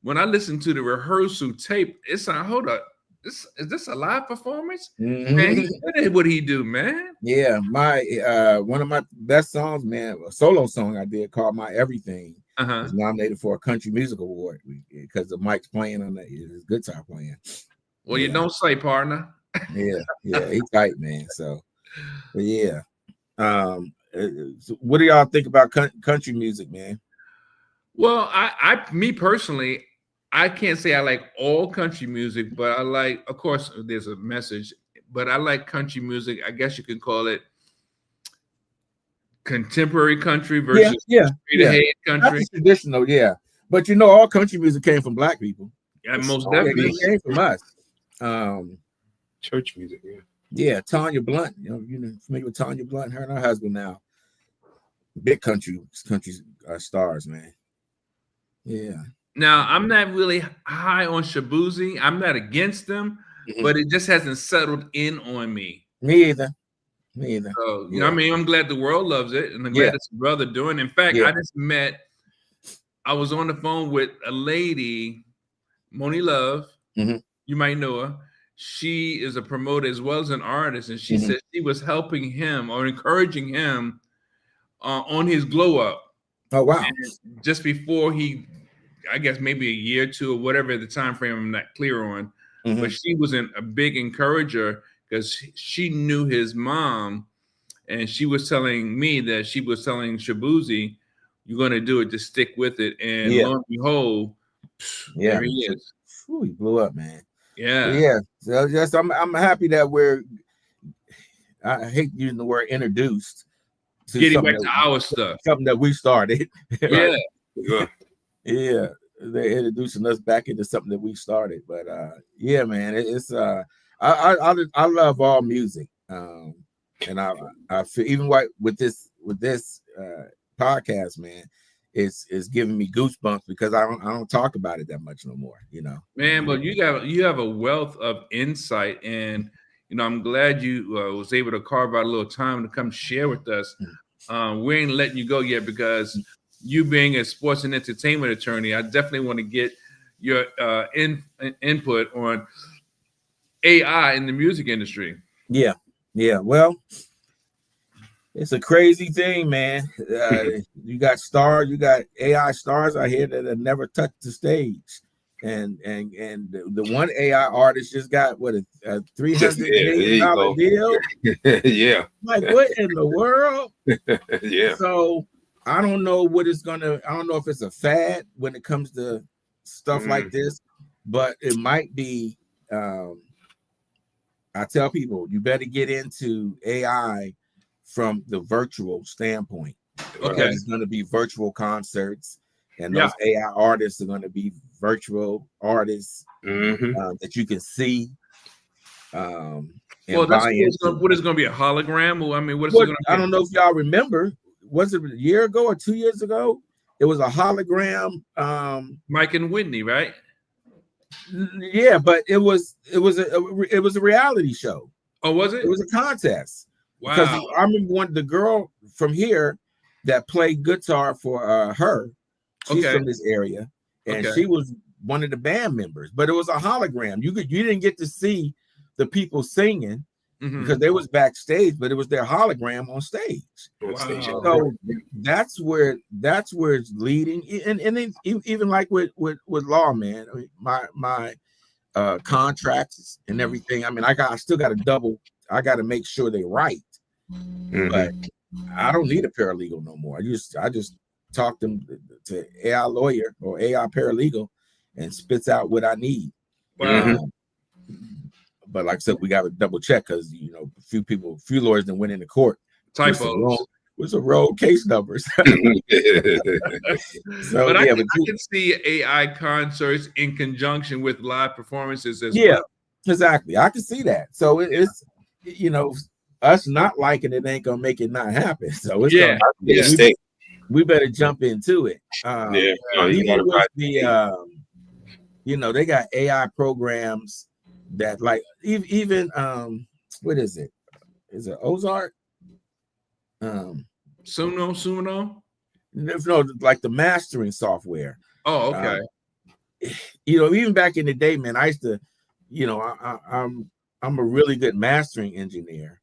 When I listened to the rehearsal tape, it's like, hold up, is this a live performance? Mm-hmm. Man, he's good at what he do, man. Yeah, my one of my best songs, man, a solo song I did called "My Everything." Was nominated for a country music award because of Mike's playing on his guitar playing. Well, you don't say, partner. Yeah, he's tight, man. So, but yeah. So what do y'all think about country music, man? Well, me personally, I can't say I like all country music, but I like, of course, there's a message, but I like country music. I guess you can call it contemporary country versus straight ahead country. That's traditional, yeah. But all country music came from black people. Yeah, most definitely. It came from us. Church music, yeah. Yeah, Tanya Blunt. You know, familiar with Tanya Blunt? Her and her husband now. Big country stars, man. Yeah. Now, I'm not really high on Shabuzi. I'm not against them, but it just hasn't settled in on me. Me either. So, you know what I mean? I'm glad the world loves it, and I'm glad it's a brother doing it. In fact, I was on the phone with a lady, Moni Love. You might know her. She is a promoter as well as an artist, and she said she was helping him or encouraging him on his glow up. Oh, wow. And just before he, I guess maybe a year or two or whatever the time frame I'm not clear on, but she was a big encourager because she knew his mom, and she was telling me that she was telling Shabuzi, "You're going to do it, just stick with it." And lo and behold, there he is. He blew up, man. Yeah. So just I'm happy that I hate using the word introduced. Getting back to our stuff. Something that we started. Yeah. Yeah. They're introducing us back into something that we started. But yeah, man, it's I love all music. And I feel even with this podcast, man, it's giving me goosebumps because I don't talk about it that much no more, Man, but you have a wealth of insight, and I'm glad you was able to carve out a little time to come share with us. We ain't letting you go yet because you being a sports and entertainment attorney, I definitely want to get your input on AI in the music industry. Yeah. Well, it's a crazy thing, man. You got AI stars out here that have never touched the stage, and the one AI artist just got a $300 million deal. Yeah, like what in the world? Yeah. So I don't know what it's gonna. I don't know if it's a fad when it comes to stuff like this, but it might be. I tell people you better get into AI from the virtual standpoint. Okay, it's going to be virtual concerts, and those AI artists are going to be virtual artists that you can see. Well, that's what is going to be a hologram. Well, I mean, what is it going to be? I don't know if y'all remember. Was it a year ago or 2 years ago? It was a hologram. Mike and Whitney, right? Yeah, but it was a reality show. Oh, was it? It was a contest. Wow. Because I remember the girl from here that played guitar for her. She's from this area, and she was one of the band members. But it was a hologram. You didn't get to see the people singing because they was backstage, but it was their hologram on stage. Wow. So that's where it's leading, and then even like with law, man. I mean, my contracts and everything. I mean, I still got to I got to make sure they're right. But I don't need a paralegal no more. I just talk them to AI lawyer or AI paralegal and spits out what I need. Wow. But like I said, we got to double check because a few lawyers that went into court typos with some wrong case numbers. So, but I can see AI concerts in conjunction with live performances as well. Exactly. I can see that. So it's us not liking it ain't gonna make it not happen. So it's we better jump into it. They got AI programs that like even what is it? Is it Ozark? Suno. No, like the mastering software. Oh, okay. Even back in the day, man, I used to, I'm a really good mastering engineer,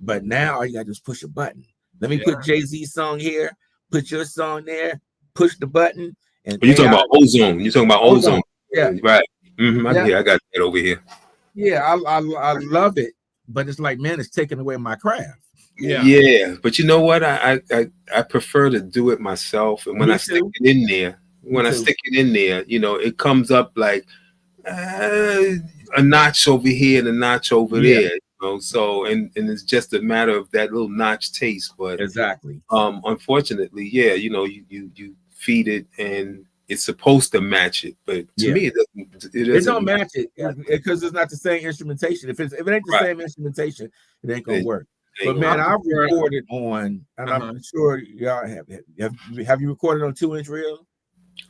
but now you got to just push a button. Let me put Jay-Z's song here, put your song there, push the button, and you're talking about Ozone. You're talking about Ozone. Yeah, right. I got that over here. Yeah, I love it, but it's like, man, it's taking away my craft. Yeah, but you know what? I prefer to do it myself, and when I stick it in there, it comes up like a notch over here and a notch over there. So and it's just a matter of that little notch taste. But exactly, unfortunately, you feed it and it's supposed to match it, but to me, it don't match it because it's not the same instrumentation. If it ain't the same instrumentation, it ain't gonna work. But man, I've recorded on, and I'm sure y'all have you recorded on 2-inch reel?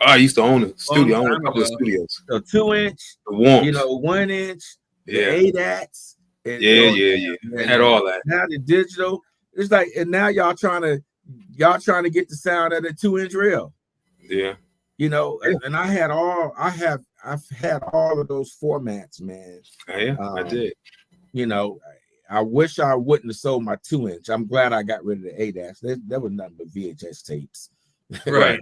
I used to own a studio. I own a couple of studios. So 2-inch, the warmth. 1-inch, the ADATs. Yeah. Had all that. Now the digital, it's like, and now y'all trying to get the sound of the 2-inch reel. Yeah. And I've had all of those formats, man. I did. I wish I wouldn't have sold my 2-inch. I'm glad I got rid of the ADATs. That was nothing but VHS tapes. Right.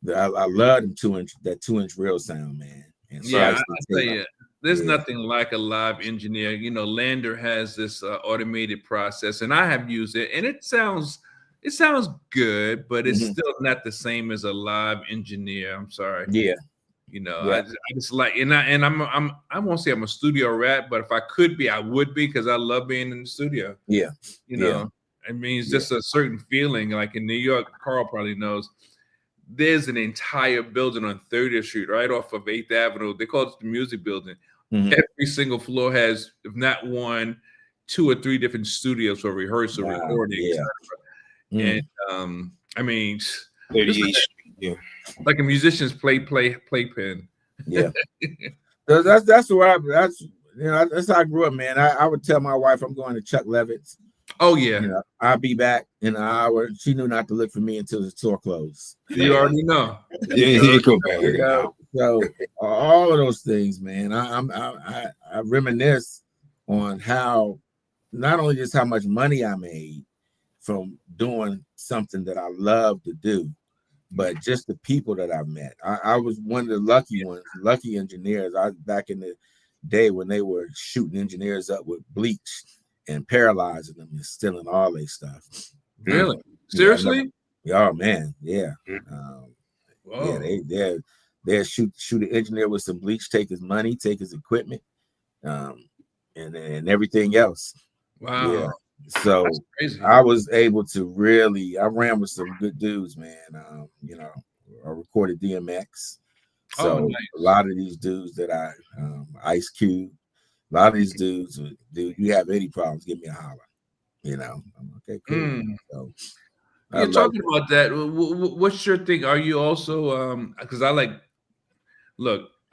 But I love them 2-inch reel sound, man. And so I tell you, there's nothing like a live engineer. Lander has this automated process, and I have used it, and it sounds good, but it's still not the same as a live engineer. I'm sorry. Yeah. I just like, and I won't say I'm a studio rat, but if I could be, I would be, because I love being in the studio. Yeah. I mean, it's just a certain feeling. Like in New York, Carl probably knows, there's an entire building on 30th Street, right off of 8th Avenue. They call it the Music Building. Every single floor has, if not one, 2 or 3 different studios for rehearsal, recording, etc. And I mean, 38th Street, like a musician's playpen. Yeah. that's where that's how I grew up, man. I would tell my wife I'm going to Chuck Levitt's. Oh yeah. I'll be back in an hour. She knew not to look for me until the store closed. You already know. So all of those things, man. I reminisce on how, not only just how much money I made from doing something that I love to do, but just the people that I've met. I was one of the lucky engineers. Back in the day when they were shooting engineers up with bleach and paralyzing them and stealing all their stuff. Really? Seriously? Man. Yeah. They'll shoot an engineer with some bleach, take his money, take his equipment, and everything else. Wow. Yeah. So I was able to I ran with some good dudes, man. I recorded DMX. So nice. A lot of these dudes that Ice Cube, a lot of these dudes, dude, you have any problems, give me a holler. I'm okay, cool. So, you're talking about that. What's your thing? Are you also, because I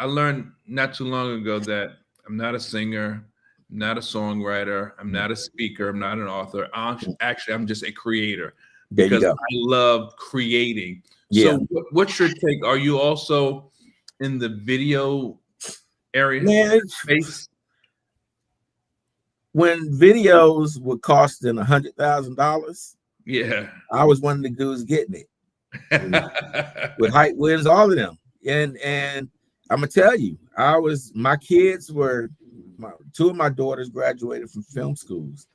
learned not too long ago that I'm not a singer, I'm not a songwriter, I'm not a speaker, I'm not an author. I'm just a creator, because I love creating. Yeah. So what's your take? Are you also in the video area? Man, when videos were costing $100,000, I was one of the dudes getting it. With Hype Wins, all of them. And I'm gonna tell you, my kids were, 2 of my daughters graduated from film schools,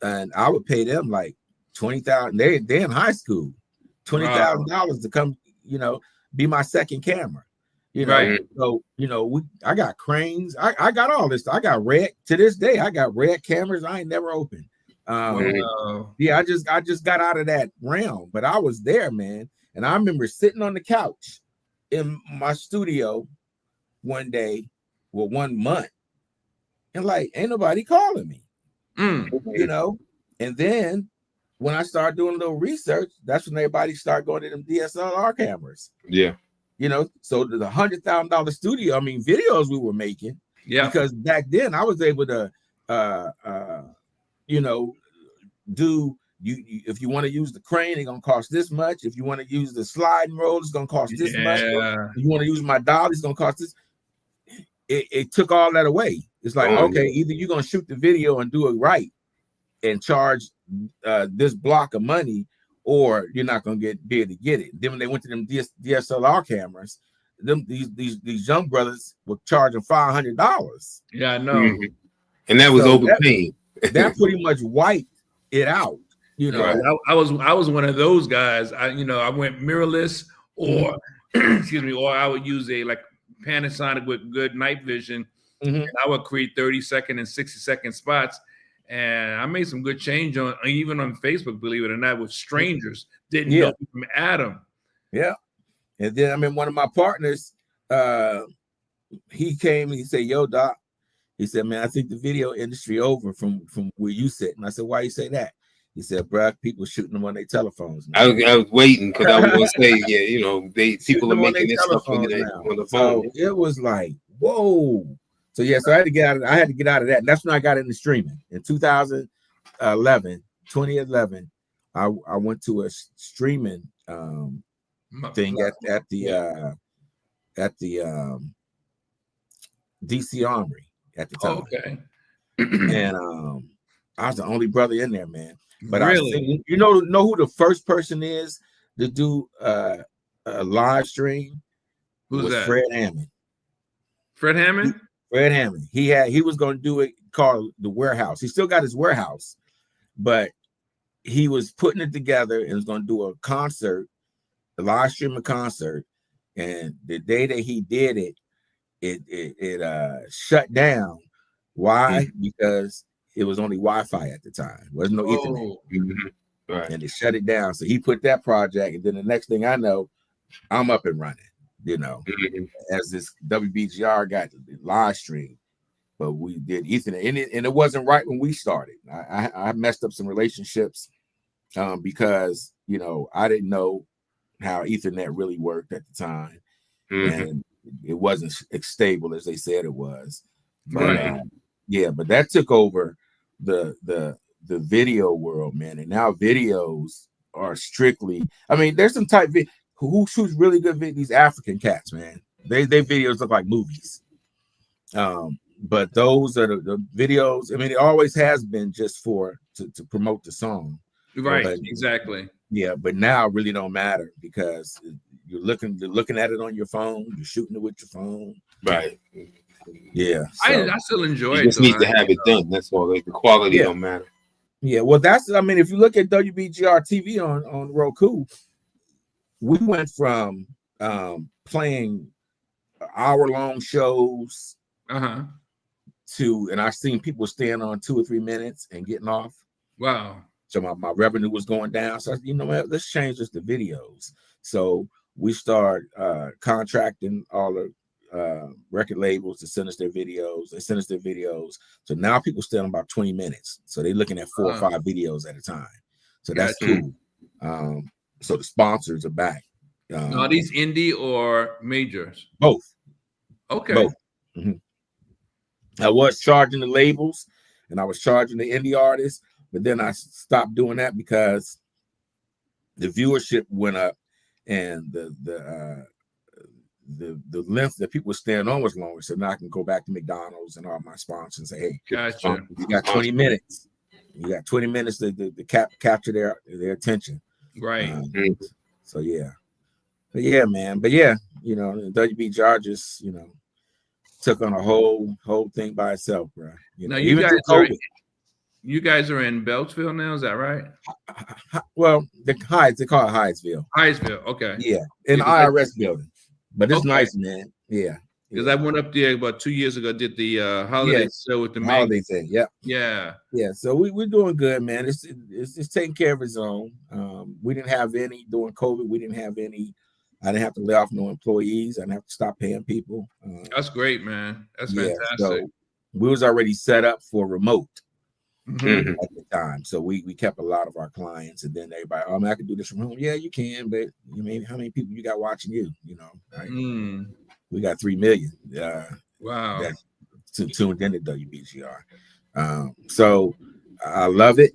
and I would pay them like $20,000. They're in high school, $20,000 to come, be my second camera. Right. So I got cranes. I got all this. I got red to this day. I got red cameras. I ain't never opened. I just got out of that realm, but I was there, man. And I remember sitting on the couch in my studio one day, well, 1 month, and like, ain't nobody calling me, And then when I started doing a little research, that's when everybody started going to them DSLR cameras. Yeah. So the $100,000 studio, videos we were making, Yeah. Because back then I was able to, you know, do you if you want to use the crane, it's gonna cost this much. If you want to use the sliding roll, it's gonna cost this much. If you want to use my dolly, it's gonna cost this. It took all that away. It's like, okay, either you're gonna shoot the video and do it right and charge this block of money, or you're not gonna be able to get it. Then when they went to them DSLR cameras, these young brothers were charging $500. Yeah, I know. And that was overpaying. That pretty much wiped it out. You know, right. I was one of those guys. I went mirrorless, or excuse me, or I would use a like Panasonic with good night vision. And I would create 30-second and 60-second spots. And I made some good change on even on Facebook, believe it or not, with strangers. Didn't know from Adam. Yeah. And then I mean, one of my partners, he came and he said, "Yo, Doc," he said, "Man, I think the video industry over from where you sit." And I said, "Why you say that?" He said, "Bruh, people shooting them on their telephones." I was waiting because I was going to say, yeah, you know, people are making this stuff on the phone. So it was like, whoa. So yeah, so I had to get out of that. And that's when I got into streaming in 2011. I went to a streaming thing at the DC Armory at the time. Okay. And I was the only brother in there, man. But really, you know who the first person is to do a live stream? Who's that? Fred Hammond. Fred Hammond? Fred Hammond. He was going to do it called The Warehouse. He still got his warehouse, but he was putting it together and was going to do a concert, a live streaming concert. And the day that he did it, it shut down. Why? Because it was only Wi-Fi at the time. There wasn't no Ethernet. Right. And they shut it down. So he put that project, and then the next thing I know, I'm up and running, you know, as this WBGR got the live stream. But we did Ethernet, and it wasn't right when we started. I messed up some relationships because, you know, I didn't know how Ethernet really worked at the time. And it wasn't as stable as they said it was. But yeah, but that took over the video world, man. And now videos are strictly, I mean, there's some type who shoots really good videos. These African cats, man. They videos look like movies. But those are the videos. I mean, it always has been just to promote the song. Right, but, exactly. Yeah, but now it really don't matter because you're looking at it on your phone, you're shooting it with your phone. Right. Yeah. So. I still enjoy it. You just need to have it done. That's all. Like the quality don't matter. Yeah, well, I mean, if you look at WBGR TV on Roku, we went from playing hour-long shows to, and I've seen people staying on 2 or 3 minutes and getting off. Wow. So my revenue was going down. So, you know what, let's change this to videos. So we start contracting all the record labels to send us their videos. They send us their videos. So now people stay on about 20 minutes. So they're looking at 4 or 5 videos at a time. So that's cool. So the sponsors are back. Are these indie or majors? Both. Okay. Both. I was charging the labels and I was charging the indie artists, but then I stopped doing that because the viewership went up and the length that people were staying on was longer. So now I can go back to McDonald's and all my sponsors and say, hey, gotcha. You got 20 minutes. You got 20 minutes to capture their attention. Right. So yeah. But yeah, man. But yeah, you know, WBGR just, you know, took on a whole thing by itself, bro. You know, now you guys are in Beltsville now, is that right? Well, they call it Hyattsville. Hyattsville, okay. Yeah, in the IRS building. But it's nice, man. Yeah. Because I went up there about 2 years ago, did the holiday show with the holiday thing. Yeah. Yeah. Yeah. So we're doing good, man. It's taking care of its own. We didn't have any during COVID. We didn't have any. I didn't have to lay off no employees. I didn't have to stop paying people. That's great, man. That's fantastic. So we was already set up for remote at the time. So we kept a lot of our clients, and then everybody, oh man, I can do this from home. Yeah, you can, but you mean how many people you got watching you? You know, right? We got 3 million. Wow. tuned into WBGR. So I love it.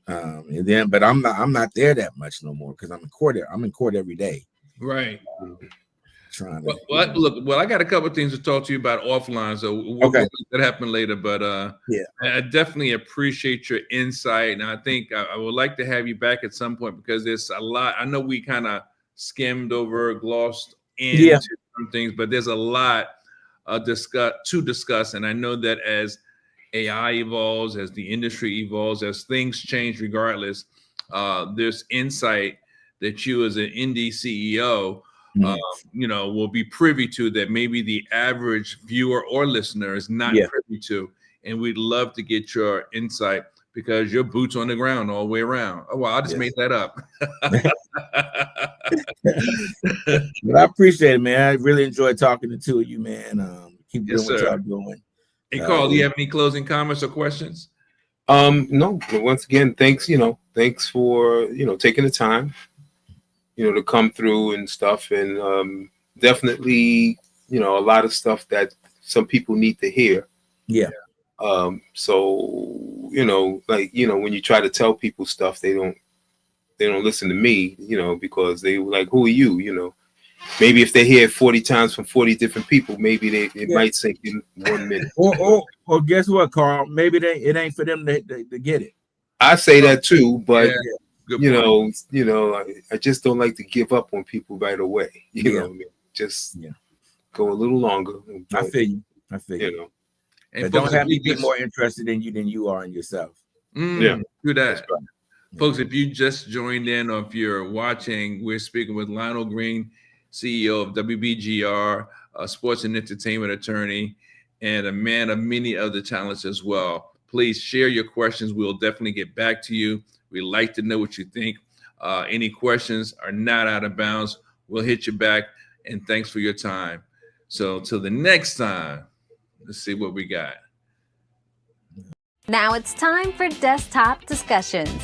And then, but I'm not there that much no more because I'm in court. I'm in court every day. Right. Trying to. Look, I got a couple of things to talk to you about offline, so we'll make that happen later. But yeah, I definitely appreciate your insight, and I think I would like to have you back at some point because there's a lot. I know we kind of skimmed over, glossed into some things, but there's a lot to discuss, and I know that as AI evolves, as the industry evolves, as things change, regardless, there's insight that you as an indie CEO. Will be privy to that maybe the average viewer or listener is not privy to. And we'd love to get your insight because your boots on the ground all the way around. Oh, well, I just made that up. But I appreciate it, man. I really enjoyed talking to the two of you, man. Keep doing what y'all doing. Hey, Carl, do you have any closing comments or questions? No, but once again, thanks for, taking the time, to come through and stuff, and definitely, a lot of stuff that some people need to hear. Yeah. So, when you try to tell people stuff, they don't listen to me, because they were like, who are you? Maybe if they hear it 40 times from 40 different people, maybe it might sink in 1 minute. Or guess what, Carl? Maybe it ain't for them to get it. I say that too, but I just don't like to give up on people right away. You know what I mean? Just go a little longer. I feel you. And but don't have me be more interested in you than you are in yourself. Do that. Folks, if you just joined in or if you're watching, we're speaking with Lionel Green, CEO of WBGR, a sports and entertainment attorney, and a man of many other talents as well. Please share your questions. We'll definitely get back to you. We'd like to know what you think. Any questions are not out of bounds. We'll hit you back. And thanks for your time. So till the next time, let's see what we got. Now it's time for Desktop Discussions.